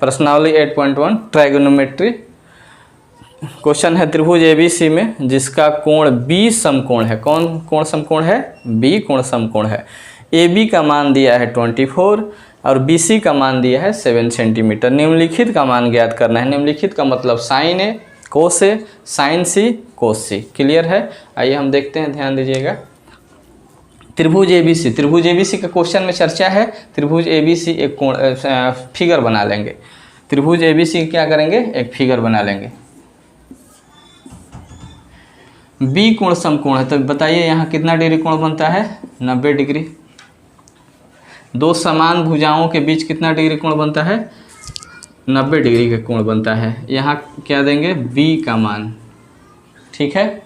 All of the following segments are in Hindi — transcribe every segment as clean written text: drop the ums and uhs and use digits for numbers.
प्रश्नावली 8.1 ट्राइगोनोमेट्री। क्वेश्चन है त्रिभुज एबीसी में जिसका कोण बी समकोण है। कौन कोण समकोण है? बी कोण समकोण है। AB का मान दिया है 24 और BC का मान दिया है 7 सेंटीमीटर। निम्नलिखित का मान ज्ञात करना है। निम्नलिखित का मतलब sine A, cos A, sine C, cos C। Clear है? आइए हम देखते हैं, ध्यान दीजिएगा। त्रिभुज ABC का क्वेश्चन में चर्चा है। त्रिभुज ABC एक कोण फिगर बना लेंगे। त्रिभुज ABC क्या करेंगे? एक फिगर बना लेंगे। B कोण समकोण है, तो बताइए यहाँ कितना डिग्री कोण बनता है? 90 डिग्री। दो समान भुजाओं के बीच कितना डिग्री कोण बनता है? 90 डिग्री का कोण बनता है। यहाँ क्या देंगे? B का मान। ठीक है,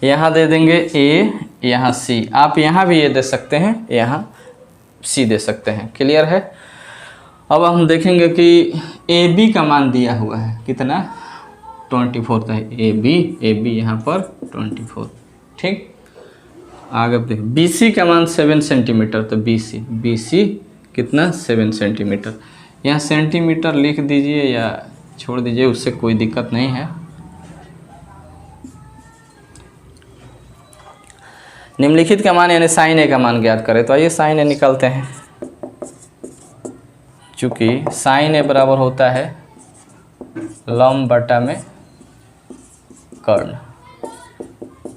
यहाँ दे देंगे A, यहाँ C। आप यहाँ भी ये दे सकते हैं, यहाँ C दे सकते हैं। क्लियर है? अब हम देखेंगे कि AB का मान दिया हुआ है कितना? 24 था। AB यहाँ पर 24। ठीक, आगे देखिए BC का मान 7 सेंटीमीटर, तो BC कितना? 7 सेंटीमीटर। यहाँ सेंटीमीटर लिख दीजिए या छोड़ दीजिए, उससे कोई दिक्कत नहीं है। निम्नलिखित का मान यानी साइन A का मान ज्ञात करें। तो आइए साइन A निकालते हैं। चूँकि साइन A बराबर होता है लंब बटा में कर्ण।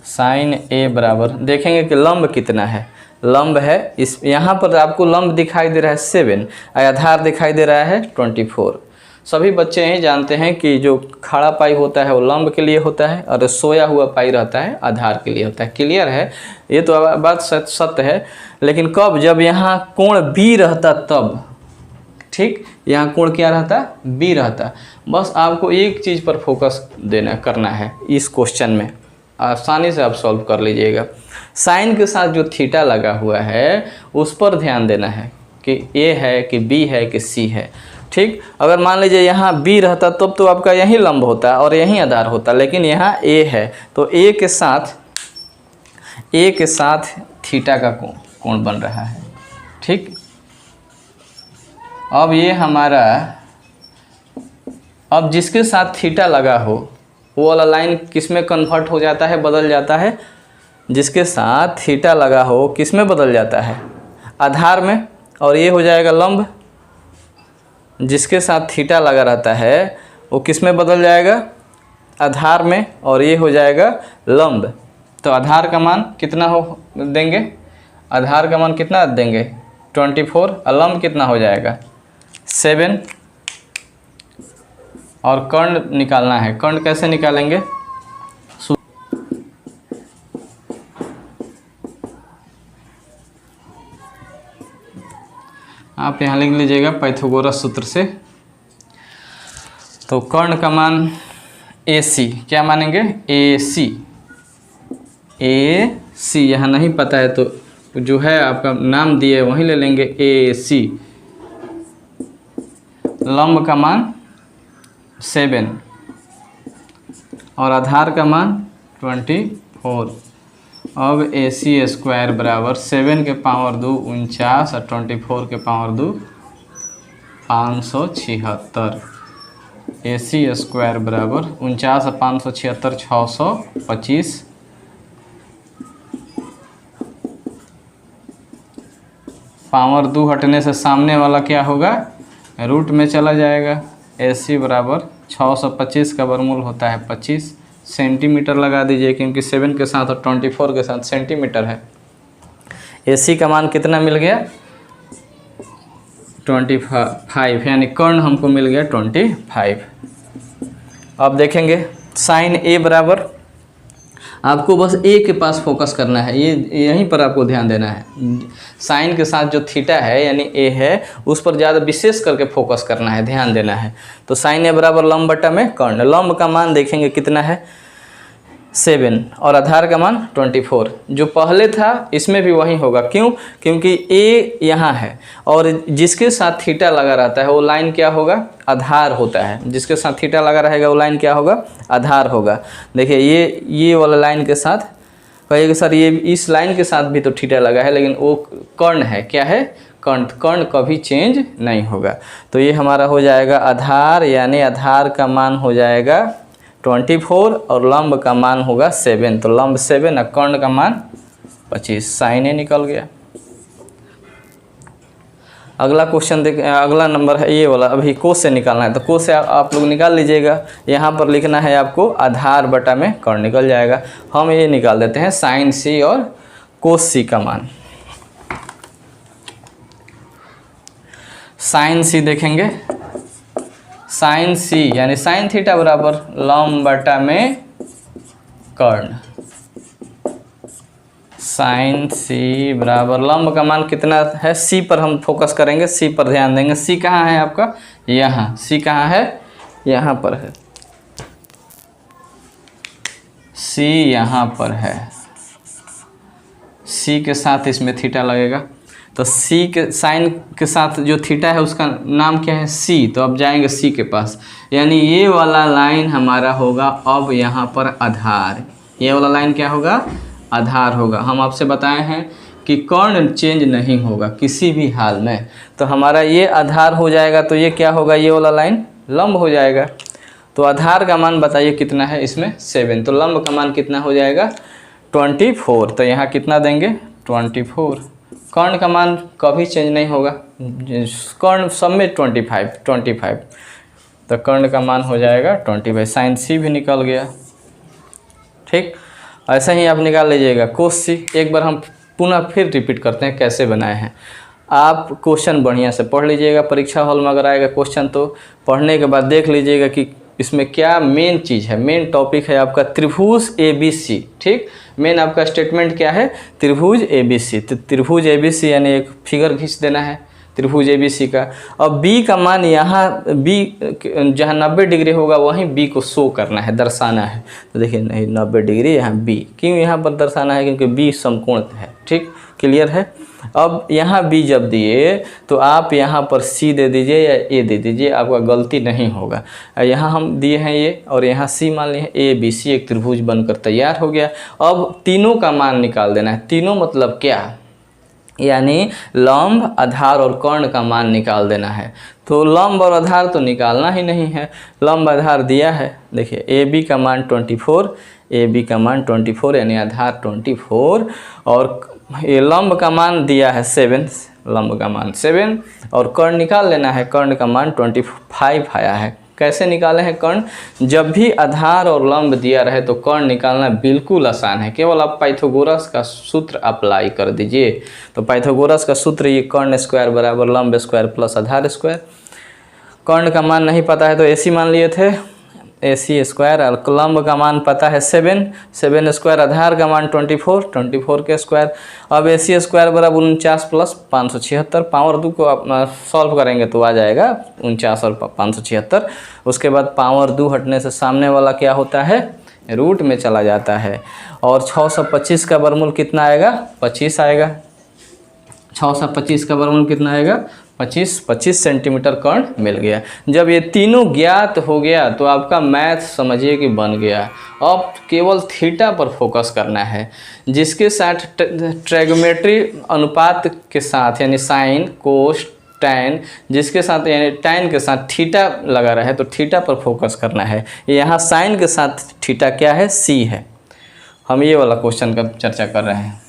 साइन A बराबर देखेंगे कि लंब कितना है। लंब है इस, यहाँ पर आपको लंब दिखाई दे रहा है 7, आधार दिखाई दे रहा है 24। सभी बच्चे यही जानते हैं कि जो खड़ा पाई होता है वो लंब के लिए होता है और सोया हुआ पाई रहता है आधार के लिए होता है। क्लियर है? ये तो बात सत्य है, लेकिन कब? जब यहाँ कोण B रहता तब। ठीक, यहाँ कोण क्या रहता? B रहता। बस आपको एक चीज़ पर फोकस करना है इस क्वेश्चन में, आसानी से आप सॉल्व कर लीजिएगा। साइन के साथ जो थीटा लगा हुआ है उस पर ध्यान देना है कि A है कि B है कि C है। ठीक, अगर मान लीजिए यहाँ B रहता तब तो आपका यही लंब होता और यही आधार होता, लेकिन यहाँ A है तो A के साथ थीटा का कोण बन रहा है। ठीक, अब ये हमारा, अब जिसके साथ थीटा लगा हो वो वाला लाइन किस में कन्वर्ट हो जाता है? बदल जाता है। जिसके साथ थीटा लगा हो किस में बदल जाता है? आधार में, और ये हो जाएगा लंब। जिसके साथ थीटा लगा रहता है वो किस में बदल जाएगा? आधार में, और ये हो जाएगा लंब। तो आधार का मान कितना देंगे? आधार का मान कितना देंगे? 24। और लंब कितना हो जाएगा? 7। और कर्ण निकालना है। कर्ण कैसे निकालेंगे? आप यहाँ लिख लीजिएगा पाइथागोरस सूत्र से। तो कर्ण का मान AC, क्या मानेंगे? AC यहाँ नहीं पता है तो जो है आपका नाम दिए वहीं ले लेंगे AC। लंब का मान 7 और आधार का मान 24। अब AC स्क्वायर बराबर 7 के पावर 2 49 और 24 के पावर 2 576। AC स्क्वायर बराबर 49 और 576 625। पावर 2 हटने से सामने वाला क्या होगा? रूट में चला जाएगा। AC बराबर 625 का वर्गमूल होता है 25। सेंटीमीटर लगा दीजिए क्योंकि 7 के साथ और 24 के साथ सेंटीमीटर है। AC का मान कितना मिल गया? 25, यानी कर्ण हमको मिल गया 25। अब देखेंगे साइन A बराबर, आपको बस A के पास फोकस करना है। ये यहीं पर आपको ध्यान देना है। साइन के साथ जो थीटा है यानी A है उस पर ज़्यादा विशेष करके फोकस करना है, ध्यान देना है। तो साइन A बराबर लंब बटा में कर्ण। लंब का मान देखेंगे कितना है? 7 और आधार का मान 24। जो पहले था इसमें भी वही होगा। क्यों? क्योंकि A यहाँ है और जिसके साथ थीटा लगा रहता है वो लाइन क्या होगा? आधार होता है। जिसके साथ थीटा लगा रहेगा वो लाइन क्या होगा? आधार होगा। देखिए ये वाला लाइन के साथ कहिएगा सर ये इस लाइन के साथ भी तो थीटा लगा है, लेकिन वो कर्ण है। क्या है? कर्ण कभी चेंज नहीं होगा। तो ये हमारा हो जाएगा आधार, यानी आधार का मान हो जाएगा 24 और लंब का मान होगा 7। तो लंब 7 और कर्ण का मान 25, साइन ए निकल गया। अगला क्वेश्चन देख, अगला नंबर है ये वाला, अभी कोस से निकालना है। तो कोस से आप लोग निकाल लीजिएगा। यहाँ पर लिखना है आपको आधार बटा में कर्ण, निकल जाएगा। हम ये निकाल देते हैं साइन सी और कोस सी का मान। साइन सी देखेंगे, साइन सी यानी साइन थीटा बराबर लंब बटा में कर्ण। साइन सी बराबर लंब का मान कितना है, सी पर हम फोकस करेंगे, सी पर ध्यान देंगे। सी कहाँ है आपका, यहाँ। सी कहाँ है, यहाँ पर है। सी यहाँ पर है, सी के साथ इसमें थीटा लगेगा। तो सी के साइन के साथ जो थीटा है उसका नाम क्या है, सी। तो अब जाएंगे सी के पास, यानी ये वाला लाइन हमारा होगा अब यहाँ पर आधार। ये वाला लाइन क्या होगा, आधार होगा। हम आपसे बताए हैं कि कर्ण चेंज नहीं होगा किसी भी हाल में। तो हमारा ये आधार हो जाएगा, तो ये क्या होगा, ये वाला लाइन लंब हो जाएगा। तो आधार का मान बताइए कितना है इसमें, 7। तो लंब का मान कितना हो जाएगा, 24। तो यहाँ कितना देंगे, 24। कर्ण का मान कभी चेंज नहीं होगा, कर्ण सब में 25। तो कर्ण का मान हो जाएगा 25। साइन सी भी निकल गया। ठीक, ऐसा ही आप निकाल लीजिएगा कोस सी। एक बार हम पुनः फिर रिपीट करते हैं कैसे बनाए हैं। आप क्वेश्चन बढ़िया से पढ़ लीजिएगा, परीक्षा हॉल में अगर आएगा क्वेश्चन तो पढ़ने के बाद देख लीजिएगा कि इसमें क्या मेन चीज़ है। मेन टॉपिक है आपका त्रिभुज ABC। ठीक, मेन आपका स्टेटमेंट क्या है, त्रिभुज ABC। तो त्रिभुज ABC यानी एक फिगर खींच देना है त्रिभुज ABC का। अब B का मान यहाँ B जहाँ 90 डिग्री होगा वहीं B को शो करना है, दर्शाना है। तो देखिए नहीं 90 डिग्री यहाँ B, क्यों यहाँ पर दर्शाना है, क्योंकि B समकोण है। ठीक, क्लियर है। अब यहाँ B जब दिए तो आप यहाँ पर C दे दीजिए या A दे दीजिए, आपका गलती नहीं होगा। यहाँ हम दिए हैं ये और यहाँ C मान लिए ABC, एक त्रिभुज बनकर तैयार हो गया। अब तीनों का मान निकाल देना है। तीनों मतलब क्या, यानी लंब, आधार और कर्ण का मान निकाल देना है। तो लंब और आधार तो निकालना ही नहीं है, लंब आधार दिया है। देखिए AB का मान 24, AB का मान 24 यानी आधार 24, और ये लंब का मान दिया है 7, लंब का मान 7, और कर्ण निकाल लेना है। कर्ण का मान 25 आया है। कैसे निकाले हैं कर्ण, जब भी आधार और लंब दिया रहे तो कर्ण निकालना बिल्कुल आसान है। केवल आप पाइथागोरस का सूत्र अप्लाई कर दीजिए। तो पाइथागोरस का सूत्र ये कर्ण स्क्वायर बराबर लंब स्क्वायर प्लस आधार स्क्वायर। कर्ण का मान नहीं पता है तो AC मान लिए थे, AC स्क्वायर, और लंब का मान पता है 7 स्क्वायर, आधार का मान 24 के स्क्वायर। अब AC स्क्वायर बराबर 49 प्लस 576, पावर 2 को आप सॉल्व करेंगे तो आ जाएगा 49 और 576। उसके बाद पावर 2 हटने से सामने वाला क्या होता है, रूट में चला जाता है। और 625 का वर्गमूल कितना आएगा, 25 आएगा। 625 का वर्गमूल कितना आएगा, 25 सेंटीमीटर कर्ण मिल गया। जब ये तीनों ज्ञात हो गया तो आपका मैथ समझिए कि बन गया। अब केवल थीटा पर फोकस करना है, जिसके साथ ट्रैगोमेट्री अनुपात के साथ यानी साइन, कोस, टैन, जिसके साथ यानी टैन के साथ थीटा लगा रहा है तो थीटा पर फोकस करना है। यहाँ साइन के साथ थीटा क्या है, C है। हम ये वाला क्वेश्चन का चर्चा कर रहे हैं।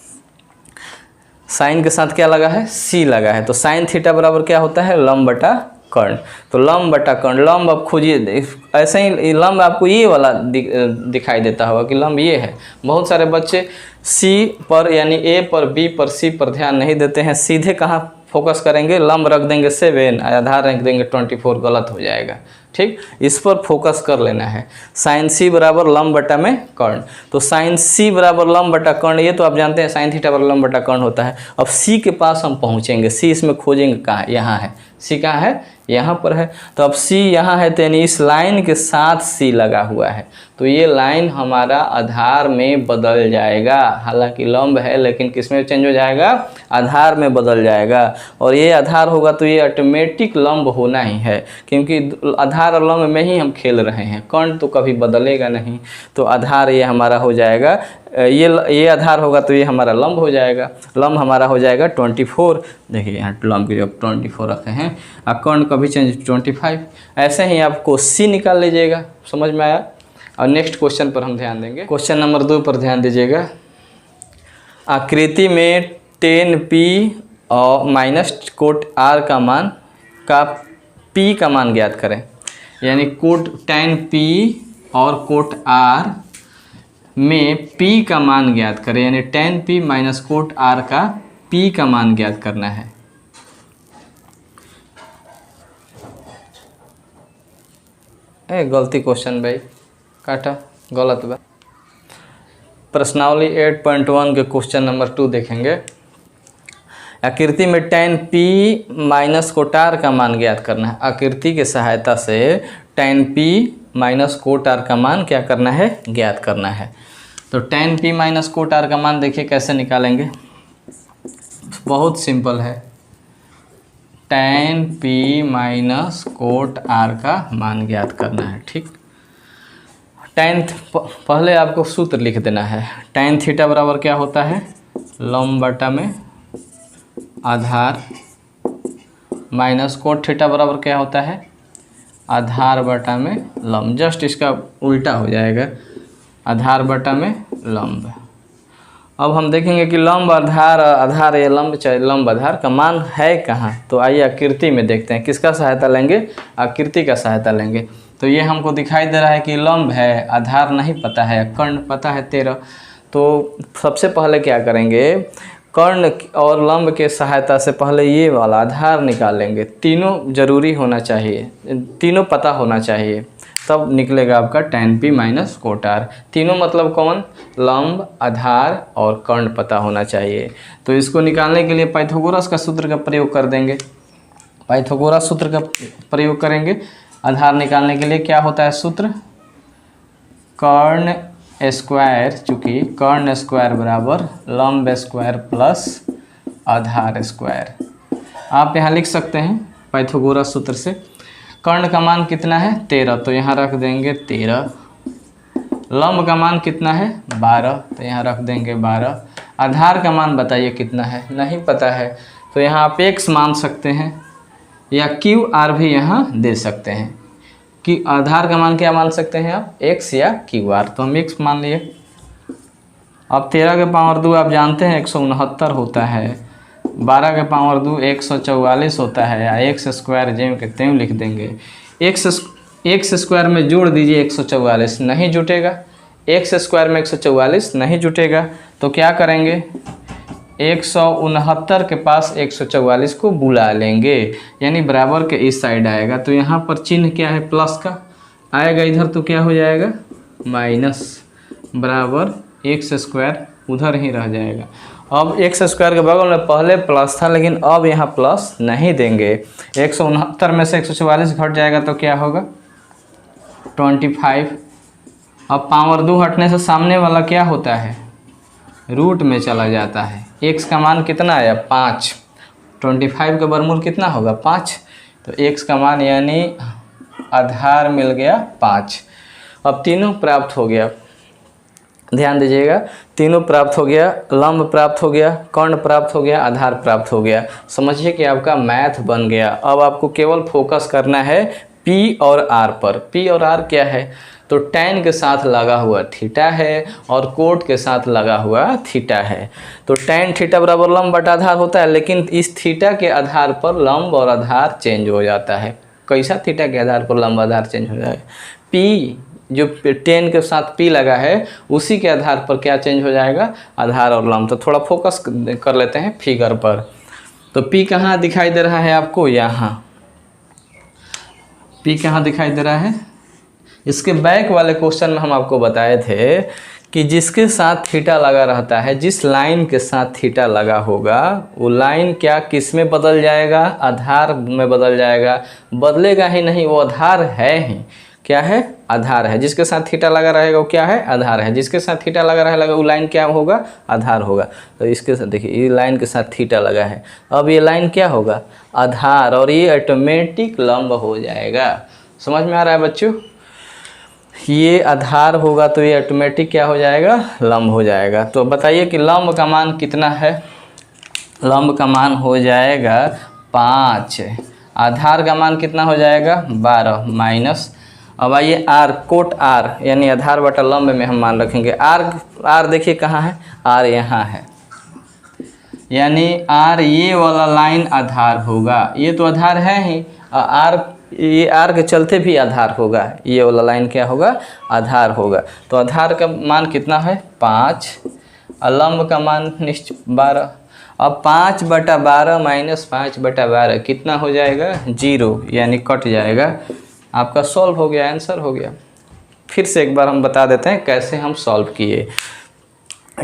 साइन के साथ क्या लगा है, C लगा है। तो साइन थीटा बराबर क्या होता है, लंब बटा कर्ण। तो लंब बटा कर्ण, लंब आप खोजिए। ऐसे ही लंब आपको ये वाला दिखाई देता होगा कि लंब ये है। बहुत सारे बच्चे C पर यानी A पर, B पर, C पर ध्यान नहीं देते हैं, सीधे कहाँ फोकस करेंगे, लंब रख देंगे 7, आधार रख देंगे 24, गलत हो जाएगा। ठीक, इस पर फोकस कर लेना है। साइन C बराबर लंब बटा में कर्ण। तो साइन C बराबर लंब बटा कर्ण, ये तो आप जानते हैं साइन थीटा बराबर लंब बटा कर्ण होता है। अब C के पास हम पहुँचेंगे। C इसमें खोजेंगे कहाँ, यहाँ है। C कहाँ है, यहाँ पर है। तो अब C यहाँ है तो यानी इस लाइन के साथ C लगा हुआ है। तो ये लाइन हमारा आधार में बदल जाएगा। हालांकि लंब है लेकिन किस में चेंज हो जाएगा, आधार में बदल जाएगा। और ये आधार होगा तो ये ऑटोमेटिक लंब होना ही है, क्योंकि आधार आधार और लंब में ही हम खेल रहे हैं, कर्ण तो कभी बदलेगा नहीं। तो आधार ये हमारा हो जाएगा, ये आधार होगा तो ये हमारा लंब हो जाएगा। लंब हमारा हो जाएगा 24। देखिए यहाँ लंब के जब 24 रखे हैं और कर्ण कभी चेंज 25। ऐसे ही आपको सी निकाल लीजिएगा। समझ में आया? और नेक्स्ट क्वेश्चन पर हम ध्यान देंगे। क्वेश्चन नंबर 2 पर ध्यान दीजिएगा। आकृति में 10p और माइनस कोट r का मान का p का मान ज्ञात करें। यानी कोट tan p और कोट r में p का मान ज्ञात करें। यानी tan p minus coat r का p का मान ज्ञात करना है। गलती क्वेश्चन भाई, काटा, गलत बा। प्रश्नावली 8.1 के क्वेश्चन नंबर 2 देखेंगे। आकृति में tan p minus coat r का मान ज्ञात करना है। आकृति की सहायता से tan p minus coat r का मान क्या करना है? ज्ञात करना है। तो tan p minus coat r का मान देखिए कैसे निकालेंगे। बहुत सिंपल है। tan p minus coat r का मान ज्ञात करना है। ठीक, tan पहले आपको सूत्र लिख देना है। tan थीटा बराबर क्या होता है? लंब बटा में आधार माइनस कोट थीटा बराबर क्या होता है? आधार बटा में लंब। जस्ट इसका उल्टा हो जाएगा, आधार बटा में लंब। अब हम देखेंगे कि लंब आधार, आधार या लंब चाहे लंब आधार का मान है कहाँ। तो आइए आकृति में देखते हैं। किसका सहायता लेंगे? आकृति का सहायता लेंगे। तो ये हमको दिखाई दे रहा है कि लंब है, आधार नहीं पता है, कर्ण पता है 13। तो सबसे पहले क्या करेंगे? कर्ण और लंब के सहायता से पहले ये वाला आधार निकालेंगे। तीनों जरूरी होना चाहिए, तीनों पता होना चाहिए, तब निकलेगा आपका tan p minus coat r। तीनों मतलब कौन? लंब, आधार और कर्ण पता होना चाहिए। तो इसको निकालने के लिए पाइथागोरस का सूत्र का प्रयोग कर देंगे। पाइथागोरस सूत्र का प्रयोग करेंगे। आधार निकालने के लिए क्या होता है सूत्र? कर्ण स्क्वायर, चूँकि कर्ण स्क्वायर बराबर लंब स्क्वायर प्लस आधार स्क्वायर। आप यहाँ लिख सकते हैं पाइथागोरस सूत्र से। कर्ण का मान कितना है? 13, तो यहाँ रख देंगे 13। लंब का मान कितना है? 12, तो यहाँ रख देंगे 12। आधार का मान बताइए कितना है? नहीं पता है, तो यहाँ आप x मान सकते हैं या क्यू आर भी यहाँ दे सकते हैं। कि आधार का मान क्या मान सकते हैं आप? x या क्यू आर। तो हम x मान लिए। अब 13 के पावर 2 आप जानते हैं 169 होता है। 12 के पावर 2 144 होता है। या एक्स स्क्वायर जेम के त्यों लिख देंगे। एक्स स्क्वायर में जोड़ दीजिए 144, नहीं जुटेगा। एक्स स्क्वायर में 144 नहीं जुटेगा। तो क्या करेंगे? 169 के पास 144 को बुला लेंगे, यानी बराबर के इस साइड आएगा। तो यहाँ पर चिन्ह क्या है? प्लस का आएगा। इधर तो क्या हो जाएगा? माइनस, बराबर एक्स स्क्वायर उधर ही रह जाएगा। अब एक्स स्क्वायर के बगल में पहले प्लस था, लेकिन अब यहाँ प्लस नहीं देंगे। 169 में से 144 घट जाएगा तो क्या होगा? 25। अब पावर 2 हटने से सामने वाला क्या होता है? रूट में चला जाता है। x का मान कितना आया? 5। 25 का वर्गमूल कितना होगा? 5। तो x का मान यानी आधार मिल गया 5। अब तीनों प्राप्त हो गया। ध्यान दीजिएगा, तीनों प्राप्त हो गया। लंब प्राप्त हो गया, कर्ण प्राप्त हो गया, आधार प्राप्त हो गया। समझिए कि आपका मैथ बन गया। अब आपको केवल फोकस करना है P और R पर। P और R क्या है? तो tan के साथ लगा हुआ थीटा है और कोट के साथ लगा हुआ थीटा है। तो tan थीटा बराबर लंब बटा आधार होता है, लेकिन इस थीटा के आधार पर लंब और आधार चेंज हो जाता है। कैसा थीटा के आधार पर लंब आधार चेंज हो जाएगा? P जो 10 के साथ P लगा है उसी के आधार पर क्या चेंज हो जाएगा? आधार और लंब। तो थोड़ा फोकस कर लेते हैं फिगर पर। तो P कहाँ दिखाई दे रहा है आपको? यहाँ P कहाँ दिखाई दे रहा है? इसके बैक वाले क्वेश्चन में हम आपको बताए थे कि जिसके साथ थीटा लगा रहता है, जिस लाइन के साथ थीटा लगा होगा, वो लाइन क्या किस में बदल जाएगा? आधार में बदल जाएगा। बदलेगा ही नहीं, वो आधार है ही। क्या है? आधार है। जिसके साथ थीटा लगा रहेगा वो क्या है? आधार है। जिसके साथ थीटा लगा रहेगा वो लाइन क्या होगा? आधार होगा। तो इसके साथ देखिए, ये लाइन के साथ थीटा लगा है, अब ये लाइन क्या होगा? आधार, और ये ऑटोमेटिक लंब हो जाएगा। समझ में आ रहा है बच्चों? ये आधार होगा तो ये ऑटोमेटिक क्या हो जाएगा, लंब हो जाएगा। तो बताइए कि लंब का मान कितना है? लंब का मान हो जाएगा 5, आधार का मान कितना हो जाएगा 12 माइनस, अब आइए आर, कोट आर यानी आधार बटा लंब में हम मान रखेंगे। आर देखिए कहाँ है, आर यहाँ है, यानी आर ये वाला लाइन आधार होगा, ये तो आधार है ही, आर ये आर के चलते भी आधार होगा, ये वाला लाइन क्या होगा, आधार होगा। तो आधार का मान कितना है 5, और लंब का मान निश्चित 12। अब 5/12 माइनस 5/12 कितना हो जाएगा 0, यानी कट जाएगा। आपका सॉल्व हो गया, आंसर हो गया। फिर से एक बार हम बता देते हैं कैसे हम सॉल्व किए।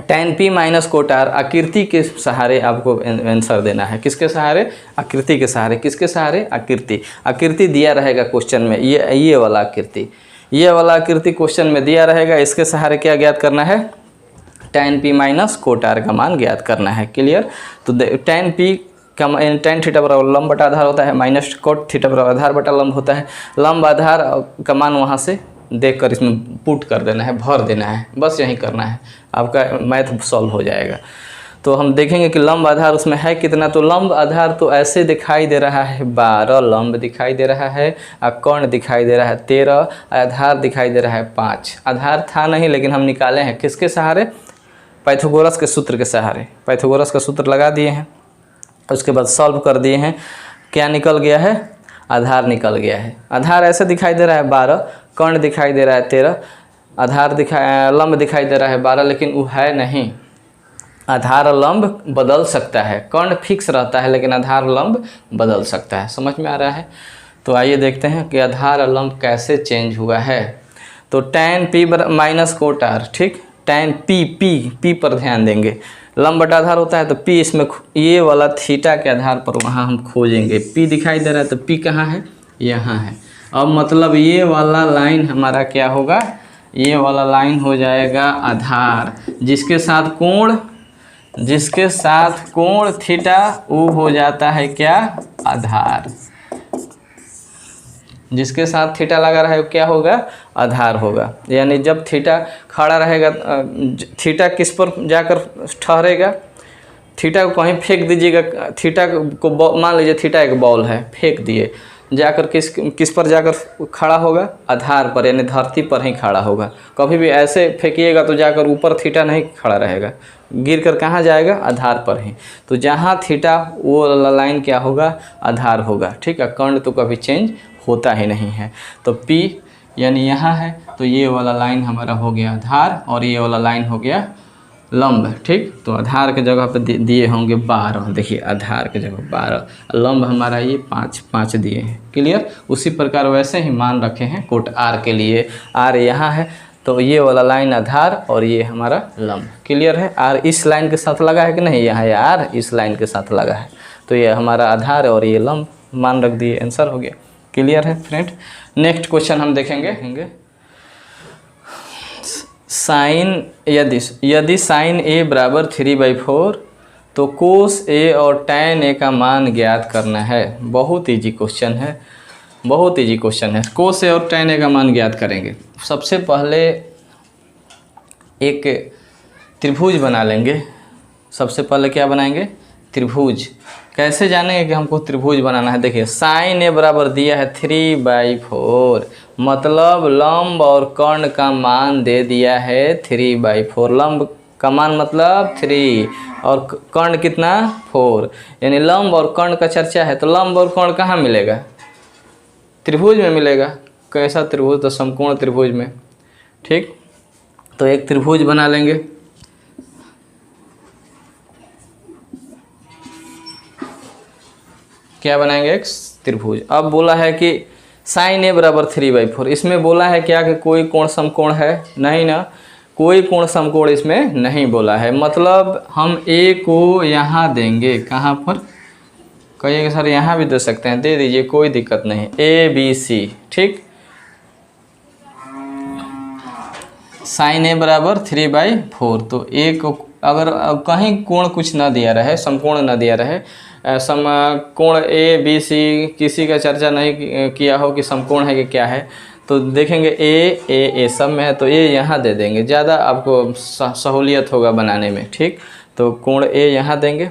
tan p minus cot R आकृति के सहारे आपको आंसर देना है। किसके सहारे? आकृति के सहारे। किसके सहारे? आकृति। आकृति दिया रहेगा क्वेश्चन में, ये वाला आकृति, ये वाला आकृति क्वेश्चन में दिया रहेगा। इसके सहारे क्या ज्ञात करना है, tan p minus cot R का मान ज्ञात करना है। क्लियर? तो tan p का tan थीटा बराबर लंब बटा आधार होता है, माइनस कोट थीटा बराबर आधार बटा लंब होता है। लंब आधार का मान वहाँ से देखकर इसमें पुट कर देना है, भर देना है, बस यही करना है, आपका मैथ सॉल्व हो जाएगा। तो हम देखेंगे कि लंब आधार उसमें है कितना। तो लंब आधार तो ऐसे दिखाई दे रहा है 12, लंब दिखाई दे रहा है, और कर्ण दिखाई दे रहा है 13, आधार दिखाई दे रहा है 5। आधार था नहीं लेकिन हम निकाले हैं किसके सहारे, पाइथागोरस के सूत्र के सहारे। पाइथागोरस का सूत्र लगा दिए हैं, उसके बाद सॉल्व कर दिए हैं। क्या निकल गया है, आधार निकल गया है। आधार ऐसे दिखाई दे रहा है 12, कर्ण दिखाई दे रहा है 13, आधार लंब दिखाई दे रहा है 12, लेकिन वो है नहीं। आधार और लंब बदल सकता है, कर्ण फिक्स रहता है लेकिन आधार लंब बदल सकता है। समझ में आ रहा है? तो आइए देखते हैं कि आधार और लंब कैसे चेंज हुआ है। तो tan p minus cot R, ठीक, tan p पर ध्यान देंगे। लंब बटा आधार होता है तो p इसमें ये वाला थीटा के आधार पर वहाँ हम खोजेंगे। p दिखाई दे रहा है तो p कहाँ है, यहाँ है। अब मतलब ये वाला लाइन हमारा क्या होगा, ये वाला लाइन हो जाएगा आधार, जिसके साथ कोण थीटा वो हो जाता है क्या, आधार। जिसके साथ थीटा लगा रहा है क्या होगा, आधार होगा। यानी जब थीटा खड़ा रहेगा, थीटा किस पर जाकर ठहरेगा, थीटा को कहीं फेंक दीजिएगा। थीटा को मान लीजिए थीटा एक बॉल है, फेंक दिए, जाकर किस पर जाकर खड़ा होगा, आधार पर, यानी धरती पर ही खड़ा होगा। कभी भी ऐसे फेंकिएगा तो जाकर ऊपर थीटा नहीं खड़ा रहेगा, गिर कर कहाँ जाएगा, आधार पर ही। तो जहाँ थीटा वो लाइन क्या होगा, आधार होगा। ठीक है, कर्ण तो कभी चेंज होता ही नहीं है। तो P यानी यहाँ है, तो ये वाला लाइन हमारा हो गया आधार और ये वाला लाइन हो गया लंब। ठीक, तो आधार के जगह पे दिए होंगे 12, देखिए आधार के जगह 12, लंब हमारा ये 5 दिए हैं। क्लियर? उसी प्रकार वैसे ही मान रखे हैं कोट आर के लिए। आर यहाँ है तो ये वाला लाइन आधार और ये हमारा लंब। क्लियर है? आर इस लाइन के साथ लगा है कि नहीं, यहाँ आर इस लाइन के साथ लगा है, तो ये हमारा आधार और ये लंब मान रख दिए, आंसर हो गया। क्लियर है फ्रेंड? नेक्स्ट क्वेश्चन हम देखेंगे। साइन यदि साइन ए बराबर 3/4 तो कोस ए और tan ए का मान ज्ञात करना है। बहुत इजी क्वेश्चन है, बहुत इजी क्वेश्चन है। कोस ए और tan ए का मान ज्ञात करेंगे। सबसे पहले एक त्रिभुज बना लेंगे। सबसे पहले क्या बनाएंगे, त्रिभुज। कैसे जानेंगे कि हमको त्रिभुज बनाना है? देखिए साइन ए बराबर दिया है 3/4, मतलब लंब और कर्ण का मान दे दिया है 3/4। लंब का मान मतलब 3 और कर्ण कितना 4, यानी लंब और कर्ण का चर्चा है। तो लंब और कर्ण कहाँ मिलेगा, त्रिभुज में मिलेगा। कैसा त्रिभुज, तो समकोण त्रिभुज में। ठीक, तो एक त्रिभुज बना लेंगे। क्या बनाएंगे, एक त्रिभुज। अब बोला है कि साइन ए बराबर 3/4, इसमें बोला है क्या कि कोई कोण समकोण है, नहीं ना, कोई कोण समकोण इसमें नहीं बोला है। मतलब हम ए को यहाँ देंगे, कहाँ पर, कहिएगा सर यहाँ भी दे सकते हैं, दे दीजिए, कोई दिक्कत नहीं, ABC। ठीक, साइन ए बराबर 3/4, तो ए को अगर कहीं कोण कुछ ना दिया रहे, समकोण ना दिया रहे, समकोण ए बी सी किसी का चर्चा नहीं किया हो कि समकोण है कि क्या है, तो देखेंगे ए सब में है तो ए यहाँ दे देंगे, ज़्यादा आपको सहूलियत होगा बनाने में। ठीक, तो कोण ए यहाँ देंगे,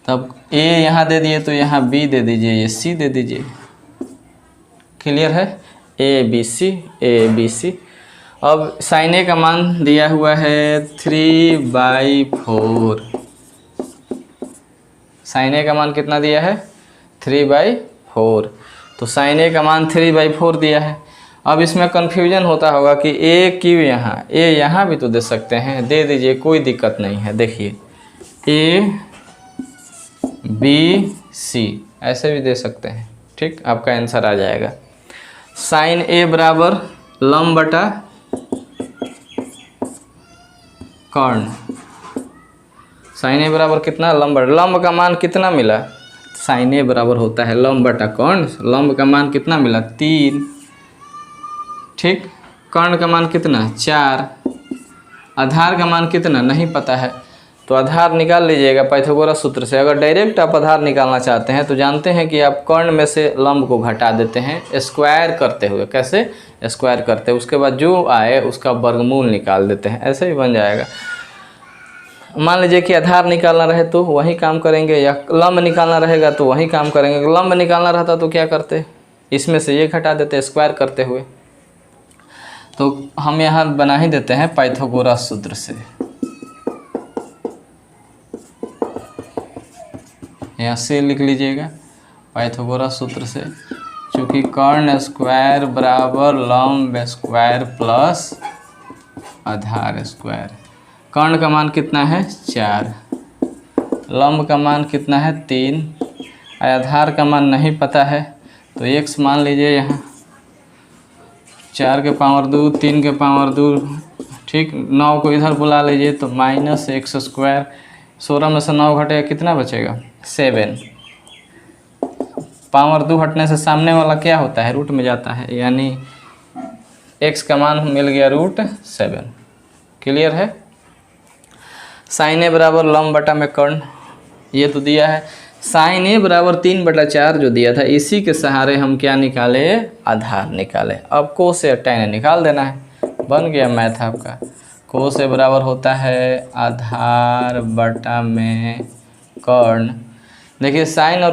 तब ए यहाँ दे दिए तो यहाँ बी दे दीजिए, ये सी दे दीजिए। क्लियर है, ए बी सी। अब साइन ए का मान दिया हुआ है 3/4। साइन ए का मान कितना दिया है 3/4, तो साइन ए का मान 3/4 दिया है। अब इसमें कन्फ्यूजन होता होगा कि ए क्यों यहाँ, ए यहाँ भी तो दे सकते हैं, दे दीजिए कोई दिक्कत नहीं है। देखिए ए बी सी ऐसे भी दे सकते हैं। ठीक, आपका आंसर आ जाएगा। साइन ए बराबर लंब बटा कर्ण। साइन ए बराबर कितना, लंब बटा, लंब का मान कितना मिला, साइन ए बराबर होता है लंब बटा कर्ण। लंब का मान कितना मिला 3। ठीक, कर्ण का मान कितना 4। आधार का मान कितना नहीं पता है, तो आधार निकाल लीजिएगा पाइथागोरस सूत्र से। अगर डायरेक्ट आप आधार निकालना चाहते हैं तो जानते हैं कि आप कर्ण में से लंब को घटा देते हैं स्क्वायर करते हुए। कैसे स्क्वायर करते हैं, उसके बाद जो आए उसका वर्गमूल निकाल देते हैं, ऐसे ही बन जाएगा। मान लीजिए कि आधार निकालना रहे तो वही काम करेंगे, या लंब निकालना रहेगा तो वही काम करेंगे। लंब निकालना रहता तो क्या करते, इसमें से ये घटा देते स्क्वायर करते हुए। तो हम यहाँ बना ही देते हैं पाइथागोरस सूत्र से। यहाँ से लिख लीजिएगा पाइथागोरस सूत्र से, चूँकि कर्ण स्क्वायर बराबर लंब स्क्वायर प्लस आधार स्क्वायर। कर्ण का मान कितना है 4, लंब का मान कितना है 3, आधार का मान नहीं पता है तो x मान लीजिए यहाँ 4 के पावर 2, 3 के पावर 2। ठीक, 9 को इधर बुला लीजिए तो -x²। 16 में से 9 घटेगा कितना बचेगा 7। पावर 2 हटने से सामने वाला क्या होता है रूट में जाता है, यानी x का मान मिल गया √7। क्लियर है। साइन ए बराबर लंब बटा में कर्ण, ये तो दिया है। साइन ए बराबर 3/4 जो दिया था, इसी के सहारे हम क्या निकाले आधार निकाले। अब कोस से tan निकाल देना है, बन गया मैथ आपका। कोस ए बराबर होता है आधार बटा में कर्ण। देखिए साइन और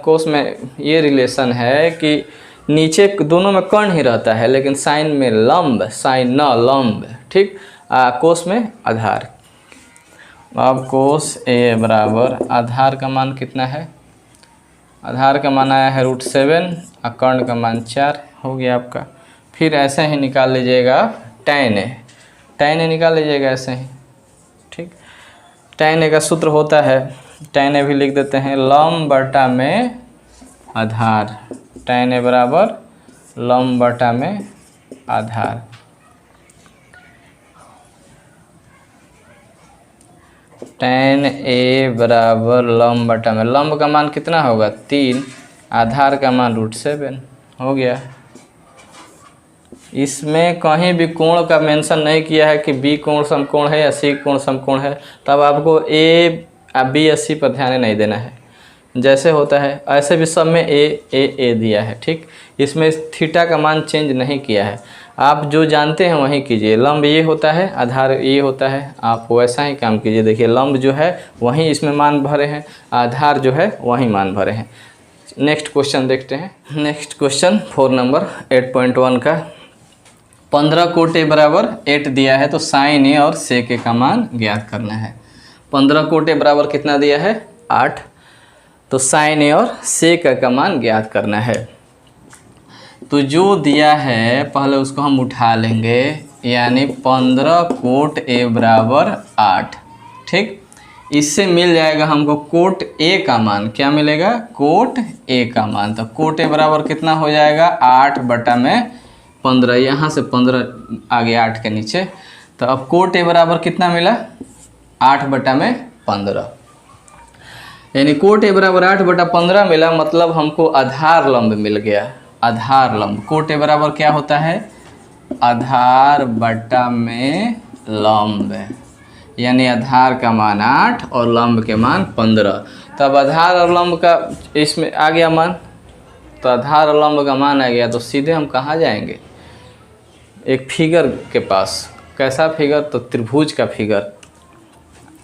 कोस में ये रिलेशन है कि नीचे दोनों में कर्ण ही रहता है, लेकिन साइन में लंब, साइन न लंब। ठीक, कोस में आधार। अब कोस ए बराबर आधार का मान कितना है, आधार का मान आया है √7 और कर्ण का मान 4 हो गया आपका। फिर ऐसे ही निकाल लीजिएगा tan ए निकाल लीजिएगा ऐसे ही। ठीक, tan ए का सूत्र होता है, tan ए भी लिख देते हैं लंब बटा में आधार। tan ए बराबर लंब बटा में आधार। tan ए बराबर लंब बटा में, लंब का मान कितना होगा 3, आधार का मान √7 हो गया। इसमें कहीं भी कोण का मेंशन नहीं किया है कि बी कोण समकोण है या सी कोण समकोण है, तब आपको ए बी या सी पर ध्यान नहीं देना है। जैसे होता है ऐसे भी सब में ए दिया है। ठीक, इसमें थीटा का मान चेंज नहीं किया है, आप जो जानते हैं वही कीजिए। लंब ये होता है, आधार ये होता है, आप वैसा ही काम कीजिए। देखिए लंब जो है वहीं इसमें मान भरे हैं, आधार जो है वहीं मान भरे हैं। नेक्स्ट क्वेश्चन देखते हैं। नेक्स्ट क्वेश्चन 4 नंबर 8.1 का 15 कोट ए बराबर 8 दिया है, तो साइन ए और सेक ए का मान ज्ञात करना है। 15 कोट ए बराबर कितना दिया है 8, तो साइन ए और सेक ए का मान ज्ञात करना है। तो जो दिया है पहले उसको हम उठा लेंगे, यानी 15 कोट ए बराबर 8। ठीक, इससे मिल जाएगा हमको कोट ए का मान। क्या मिलेगा कोट ए का मान। तो कोट ए बराबर कितना हो जाएगा 8/15, यहाँ से 15 आगे 8 के नीचे। तो अब कोट ए बराबर कितना मिला 8/15, यानी कोट ए बराबर 8/15 मिला, मतलब हमको आधार लंब मिल गया। आधार लंब, कोट ए बराबर क्या होता है आधार बटा में लंब, यानी आधार का मान 8 और लंब के मान 15। तब आधार और लंब का इसमें आ गया मान, तो आधार और लंब का मान आ गया, तो सीधे हम कहाँ जाएंगे, एक फिगर के पास। कैसा फिगर, तो त्रिभुज का फिगर।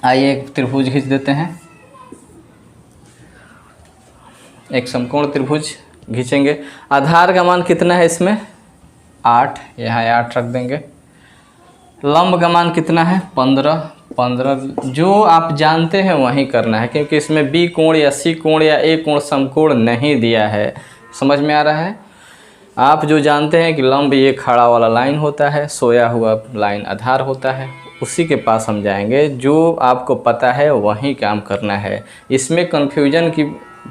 आइए एक त्रिभुज खींच देते हैं, एक समकोण त्रिभुज खींचेंगे। आधार का मान कितना है इसमें, 8, यहाँ 8 रख देंगे। लंब का मान कितना है, 15। जो आप जानते हैं वही करना है, क्योंकि इसमें बी कोण या सी कोण या ए कोण समकोण नहीं दिया है। समझ में आ रहा है। आप जो जानते हैं कि लंब ये खड़ा वाला लाइन होता है, सोया हुआ लाइन आधार होता है, उसी के पास हम जाएंगे। जो आपको पता है वही काम करना है। इसमें कन्फ्यूजन की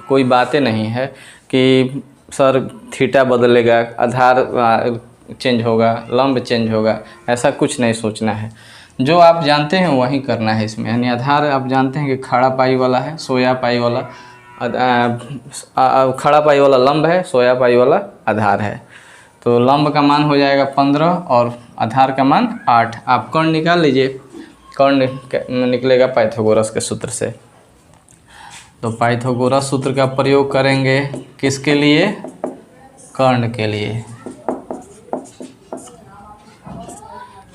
कोई बातें नहीं है कि सर थीटा बदलेगा, आधार चेंज होगा, लंब चेंज होगा, ऐसा कुछ नहीं सोचना है। जो आप जानते हैं वही करना है इसमें। यानी आधार आप जानते हैं कि खड़ा पाई वाला है, सोया पाई वाला खड़ा पाई वाला लंब है, सोया पाई वाला आधार है। तो लंब का मान हो जाएगा 15 और आधार का मान 8। आप कर्ण निकाल लीजिए, कर्ण निकलेगा पाइथागोरस के सूत्र से। तो पाइथागोरस सूत्र का प्रयोग करेंगे किसके लिए, कर्ण के लिए।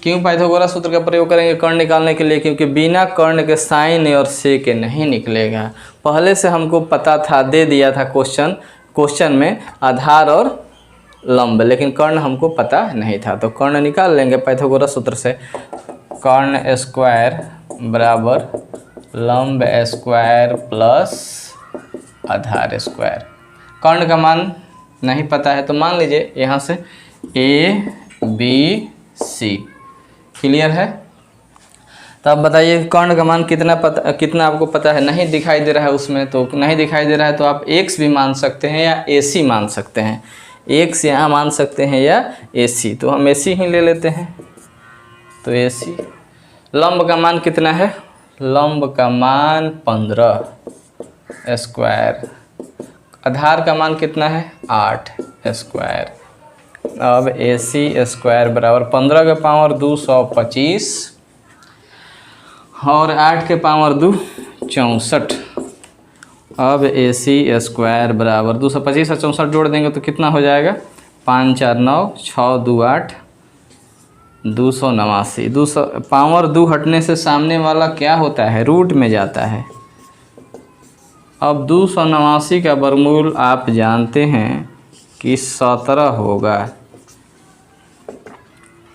क्यों पाइथागोरस सूत्र का प्रयोग करेंगे कर्ण निकालने के लिए, क्योंकि बिना कर्ण के साइन और सेक नहीं निकलेगा। पहले से हमको पता था, दे दिया था क्वेश्चन में आधार और लंब, लेकिन कर्ण हमको पता नहीं था। तो कर्ण निकाल लेंगे पाइथागोरस सूत्र से। कर्ण स्क्वायर बराबर लंब स्क्वायर प्लस आधार स्क्वायर। कर्ण का मान नहीं पता है तो मान लीजिए यहाँ से ABC। क्लियर है। तो अब बताइए कर्ण का मान कितना आपको पता है, नहीं दिखाई दे रहा है उसमें, तो नहीं दिखाई दे रहा है तो आप x भी मान सकते हैं या AC मान सकते हैं। x यहाँ मान सकते हैं या AC, तो हम AC ही ले लेते हैं। तो AC। लंब का मान कितना है, लंब का मान 15 स्क्वायर। आधार का मान कितना है, 8 स्क्वायर। अब AC स्क्वायर बराबर 15 के पावर 225 और 8 के पावर 2 64। अब AC स्क्वायर बराबर 225 और 64 जोड़ देंगे तो कितना हो जाएगा, 5 4 9 6 2 8 289। 200 पावर 2 हटने से सामने वाला क्या होता है, रूट में जाता है। अब 289 का वर्गमूल आप जानते हैं कि 17 होगा।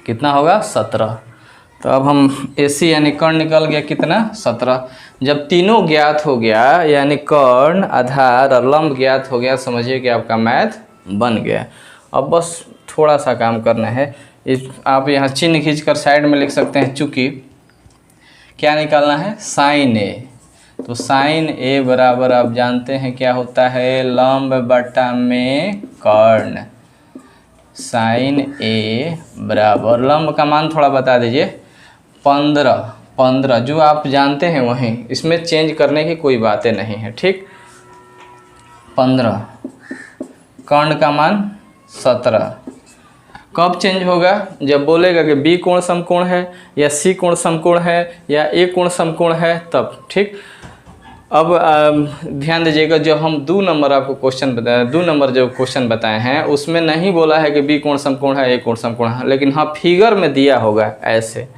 कितना होगा, 17। तो अब हम AC यानी कर्ण निकल गया कितना, 17। जब तीनों ज्ञात हो गया यानी कर्ण, आधार और लंब ज्ञात हो गया, समझिए कि आपका मैथ बन गया। अब बस थोड़ा सा काम करना है। आप यहाँ चिन्ह खींचकर साइड में लिख सकते हैं, चूँकि क्या निकालना है, साइन A। तो साइन A बराबर आप जानते हैं क्या होता है, लंब बटा में कर्ण। साइन A बराबर लंब का मान थोड़ा बता दीजिए, 15। जो आप जानते हैं वहीं, इसमें चेंज करने की कोई बातें नहीं है, ठीक। 15। कर्ण का मान 17। कब चेंज होगा, जब बोलेगा कि B कोण समकोण है या C कोण समकोण है या A कोण समकोण है, तब, ठीक। अब ध्यान दीजिएगा, जो हम 2 नंबर आपको क्वेश्चन बताए, 2 नंबर जो क्वेश्चन बताए हैं उसमें नहीं बोला है कि B कोण समकोण है, A कोण समकोण है, लेकिन हाँ फिगर में दिया होगा, ऐसे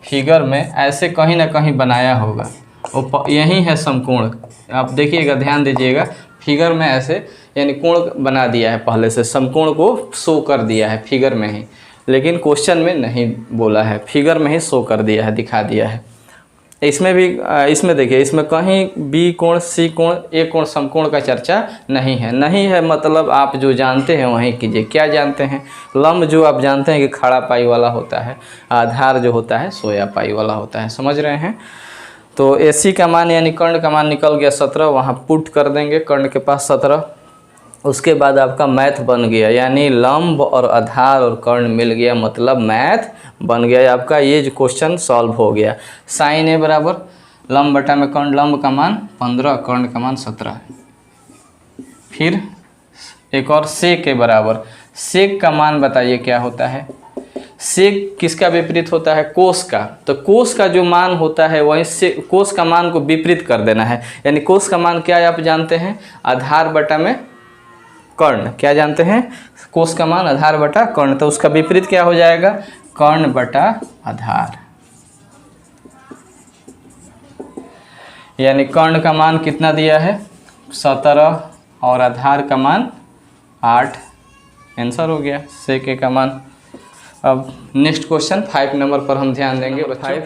फिगर में ऐसे कहीं ना कहीं बनाया होगा, वो यही है समकोण। आप देखिएगा, ध्यान दीजिएगा, फिगर में ऐसे यानी कोण बना दिया है, पहले से समकोण को शो कर दिया है फिगर में ही, लेकिन क्वेश्चन में नहीं बोला है, फिगर में ही शो कर दिया है, दिखा दिया है। इसमें भी इसमें देखिए, इसमें कहीं B कोण, C कोण, A कोण समकोण का चर्चा नहीं है। मतलब आप जो जानते हैं वहीं कीजिए। क्या जानते हैं, लंब जो आप जानते हैं कि खड़ा पाई वाला होता है, आधार जो होता है सोया पाई वाला होता है, समझ रहे हैं। तो AC का मान यानी कर्ण का मान निकल गया 17, वहाँ पुट कर देंगे कर्ण के पास 17। उसके बाद आपका मैथ बन गया, यानी लंब और आधार और कर्ण मिल गया, मतलब मैथ बन गया आपका। ये जो क्वेश्चन सॉल्व हो गया। साइन A बराबर लंब बटा में कर्ण, लंब का मान 15, कर्ण का मान 17। फिर एक और सेक के बराबर, सेक का मान बताइए क्या होता है। सेक किसका विपरीत होता है? कोस का। तो कोस का जो मान होता है वहीं से कोस का मान को विपरीत कर देना है। यानी कोस का मान क्या है आप जानते हैं? आधार बटा में कर्ण। क्या जानते हैं? कोस का मान आधार बटा कर्ण। तो उसका विपरीत क्या हो जाएगा? कर्ण बटा आधार। यानी कर्ण का मान कितना दिया है? 17 और आधार का मान 8। आंसर हो गया सेक ए का मान। अब नेक्स्ट क्वेश्चन 5 नंबर पर हम ध्यान देंगे। 5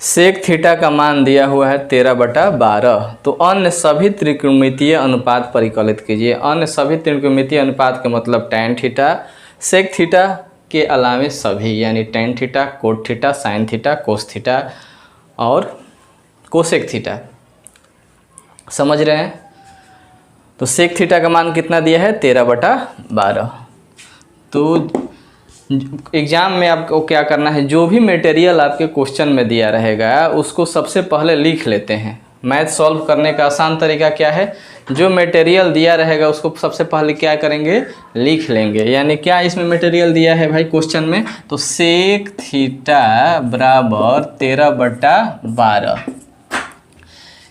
सेक थीटा का मान दिया हुआ है 13/12। तो अन्य सभी त्रिकोणमितीय अनुपात परिकलित कीजिए। अन्य सभी त्रिकोणमितीय अनुपात का मतलब टैन थीटा, सेक थीटा के अलावे सभी, यानी tan theta, cot theta, sine theta, cos theta और कोसेक थीटा। समझ रहे हैं? तो सेक थीटा का मान कितना दिया है? 13/12। तो एग्ज़ाम में आपको क्या करना है? जो भी मटेरियल आपके क्वेश्चन में दिया रहेगा उसको सबसे पहले लिख लेते हैं। मैथ सॉल्व करने का आसान तरीका क्या है? जो मटेरियल दिया रहेगा उसको सबसे पहले क्या करेंगे? लिख लेंगे। यानी क्या इसमें मटेरियल दिया है भाई क्वेश्चन में? तो सेक थीटा बराबर 13/12।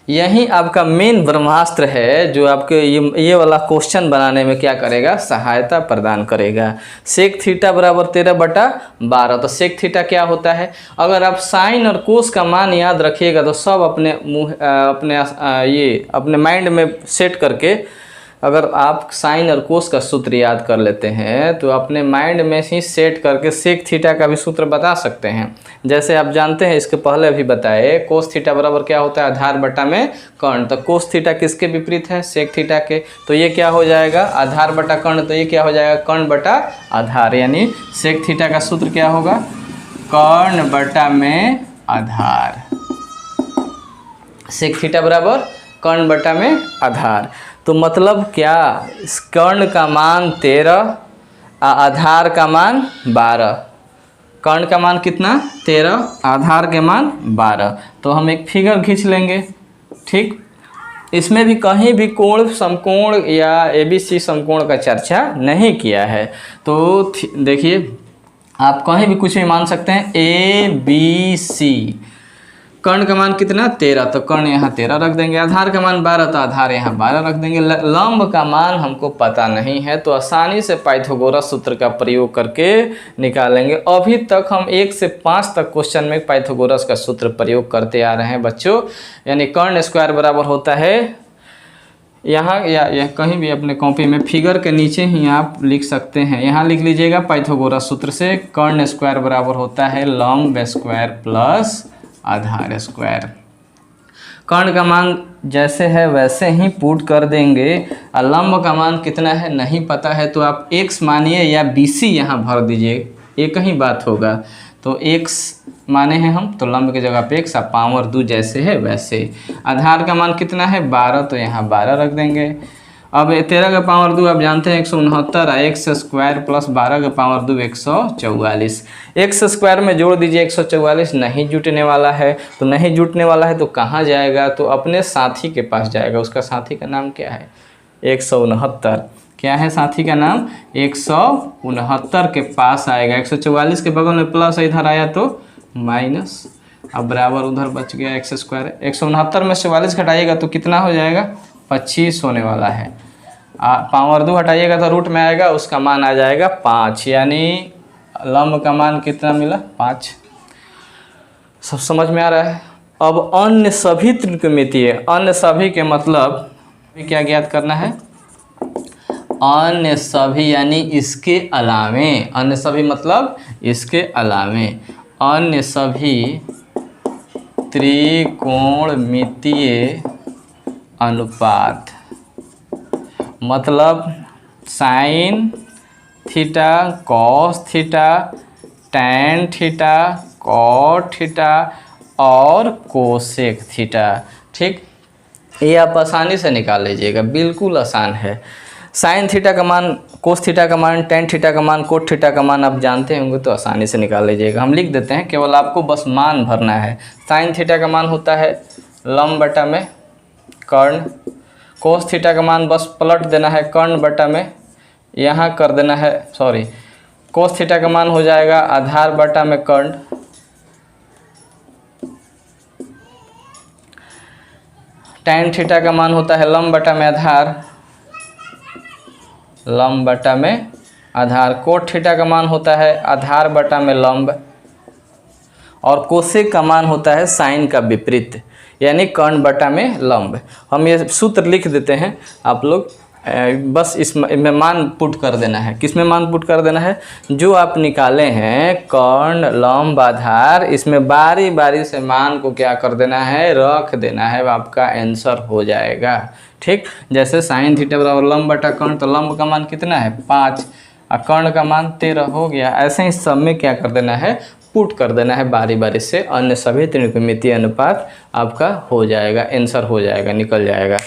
यही आपका मेन ब्रह्मास्त्र है जो आपके ये वाला क्वेश्चन बनाने में क्या करेगा? सहायता प्रदान करेगा। सेक थीटा बराबर 13/12। तो सेक थीटा क्या होता है? अगर आप साइन और कोस का मान याद रखिएगा तो सब अपने माइंड में सेट करके अगर आप साइन और कोस का सूत्र याद कर लेते हैं तो अपने माइंड में ही सेट करके सेक थीटा का भी सूत्र बता सकते हैं। जैसे आप जानते हैं, इसके पहले अभी बताए, कोस थीटा बराबर क्या होता है? आधार बटा में कर्ण। तो कोस थीटा किसके विपरीत है? सेक थीटा के। तो ये क्या हो जाएगा? आधार बटा कर्ण। तो ये क्या हो जाएगा? कर्ण बटा आधार। यानी सेक थीटा का सूत्र क्या होगा? कर्ण बटा में आधार। सेक थीटा बराबर कर्ण बटा में आधार। तो मतलब क्या? कर्ण का मान 13, आधार का मान 12। कर्ण का मान कितना? 13, आधार के मान 12। तो हम एक फिगर खींच लेंगे। ठीक, इसमें भी कहीं भी कोण, समकोण या ABC समकोण का चर्चा नहीं किया है। तो देखिए, आप कहीं भी कुछ भी मान सकते हैं। ABC कर्ण का मान कितना? 13। तो कर्ण यहाँ 13 रख देंगे। आधार का मान 12 तो आधार यहाँ 12 रख देंगे। लंब का मान हमको पता नहीं है तो आसानी से पाइथागोरस सूत्र का प्रयोग करके निकालेंगे। अभी तक हम 1 से 5 तक क्वेश्चन में पाइथागोरस का सूत्र प्रयोग करते आ रहे हैं बच्चों। यानी कर्ण स्क्वायर बराबर होता है यहाँ या कहीं भी अपने कॉपी में फिगर के नीचे ही आप लिख सकते हैं। यहाँ लिख लीजिएगा पाइथागोरस सूत्र से कर्ण स्क्वायर बराबर होता है लंब स्क्वायर प्लस आधार स्क्वायर। कर्ण का मान जैसे है वैसे ही पुट कर देंगे। और लंब का मान कितना है नहीं पता है तो आप x मानिए या BC यहाँ भर दीजिए, एक ही बात होगा। तो x माने हैं हम, तो लंब की जगह पे x, पावर 2 जैसे है वैसे। आधार का मान कितना है? 12, तो यहाँ 12 रख देंगे। अब 13 का पावर 2 आप जानते हैं 169, x स्क्वायर प्लस 12 का पावर 2 144। x स्क्वायर में जोड़ दीजिए 144, नहीं जुटने वाला है। तो नहीं जुटने वाला है तो कहाँ जाएगा? तो अपने साथी के पास जाएगा। उसका साथी का नाम क्या है? 169। क्या है साथी का नाम? 169 के पास आएगा। 144 के बगल में प्लस, इधर आया तो माइनस। अब बराबर उधर बच गया x स्क्वायर। 169 में 44 घटाइएगा तो कितना हो जाएगा? 25 होने वाला है। पावर 2 हटाइएगा तो रूट में आएगा, उसका मान आ जाएगा 5। यानी लंब का मान कितना मिला? 5। सब समझ में आ रहा है? अब अन्य सभी त्रिकोणमितीय, अन्य सभी के मतलब क्या ज्ञात करना है? अन्य सभी यानी इसके अलावे। अन्य सभी मतलब इसके अलावे। अन्य सभी त्रिकोणमितीय अनुपात मतलब sine theta, cos theta, tan theta, cot theta और कोसेक थीटा। ठीक, ये आप आसानी से निकाल लीजिएगा, बिल्कुल आसान है। साइन थीटा का मान, कोस थीटा का मान, टैन थीटा का मान, कोट थीटा का मान आप जानते होंगे तो आसानी से निकाल लीजिएगा। हम लिख देते हैं, केवल आपको बस मान भरना है। साइन थीटा का मान होता है लंब बटा में कर्ण। कोस थीटा का मान बस पलट देना है, कर्ण बटा में यहाँ कर देना है, कोस थीटा का मान हो जाएगा आधार बटा में कर्ण, टैन थीटा का मान होता है लंब बटा में आधार, लंब बटा में आधार, कोट थीटा का मान होता है आधार बटा में लंब, और कोसेक का मान होता है साइन का विपरीत यानी कर्ण बटा में लंब। हम ये सूत्र लिख देते हैं, आप लोग बस इसमें मान पुट कर देना है। किस में मान पुट कर देना है? जो आप निकाले हैं कर्ण लंब आधार, इसमें बारी बारी से मान को क्या कर देना है, रख देना है, आपका आंसर हो जाएगा। ठीक, जैसे साइन थीटा बराबर लंब बटा कर्ण, तो लंब का मान कितना है 5 और कर्ण का मान 13 हो गया। ऐसे ही सब में क्या कर देना है, पुट कर देना है बारी बारी से, अन्य सभी त्रिकोणमितीय अनुपात आपका हो जाएगा, आंसर हो जाएगा, निकल जाएगा।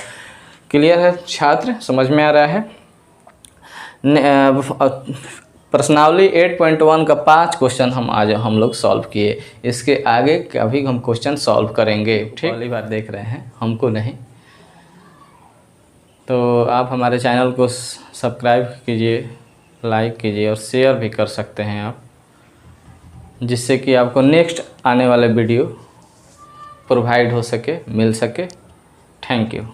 क्लियर है छात्र, समझ में आ रहा है? प्रश्नावली 8.1 का 5 क्वेश्चन हम लोग सॉल्व किए। इसके आगे कभी हम क्वेश्चन सॉल्व करेंगे। ठीक, पहली बार देख रहे हैं, हमको नहीं, तो आप हमारे चैनल को सब्सक्राइब कीजिए, लाइक कीजिए और शेयर भी कर सकते हैं आप, जिससे कि आपको नेक्स्ट आने वाले वीडियो प्रोवाइड हो सके, मिल सके। Thank you.